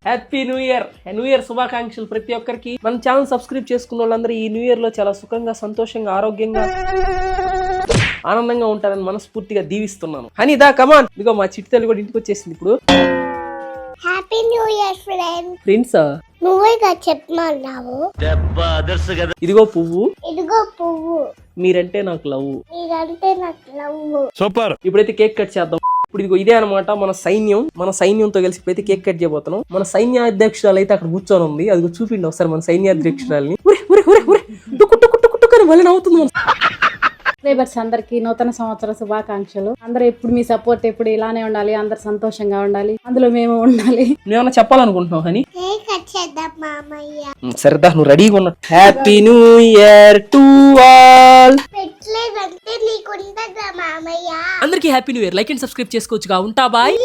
Happy new year శుభాకాంక్షలు ప్రతి ఒక్కరికి. మన ఛానల్ సబ్స్క్రైబ్ చేసుకున్న వాళ్ళందరూ ఈ న్యూ ఇయర్ లో చాలా సుఖంగా, సంతోషంగా, ఆరోగ్యంగా, ఆనందంగా ఉంటారని మనస్ఫూర్తిగా దీవిస్తున్నాను. హనీదా కమాన్, ఇదిగో మా చిట్టి తల్లి కూడా ఇంటికి వచ్చేసింది ఇప్పుడు. హ్యాపీ న్యూ ఇయర్ ఫ్రెండ్స్ నువ్వే చెప్పమన్నావు. ఇదిగో పువ్వు, ఇదిగో పువ్వు, మీరంటే నాకు లవ్. మీరంటే నాకు లవ్. సూపర్. ఇప్పుడైతే కేక్ కట్ చేద్దాం. ఇప్పుడు ఇదిగో ఇదే అనమాట మన సైన్యంతో కలిసి ఇప్పుడైతే కేక్ కట్ చేయబోతున్నాం. మన సైన్యాధ్యక్షురాలు అయితే అక్కడ కూర్చొని ఉంది. అది చూపిండి ఒకసారి మన సైన్యాధ్యక్షురాలని. మళ్ళీ నవ్వుతుంది. సబ్స్క్రైబర్స్ అందరికి నూతన సంవత్సర శుభాకాంక్షలు. అందరూ ఎప్పుడు మీ సపోర్ట్ ఎప్పుడు ఇలానే ఉండాలి, అందరు సంతోషంగా ఉండాలి, అందులో మేము ఉండాలి. నువ్వేమన్నా చెప్పాలనుకుంటున్నావు హనీ? కేక్ కట్ చేద్దాం మామయ్య. సరదా నువ్వు రెడీగా ఉన్నా. Happy new year to all. పెట్టలేదంటే నీకుండదా మామయ్య. అందరికీ happy new year. Like and subscribe చేసుకోవచ్చుగా. ఉంటా బాయ్.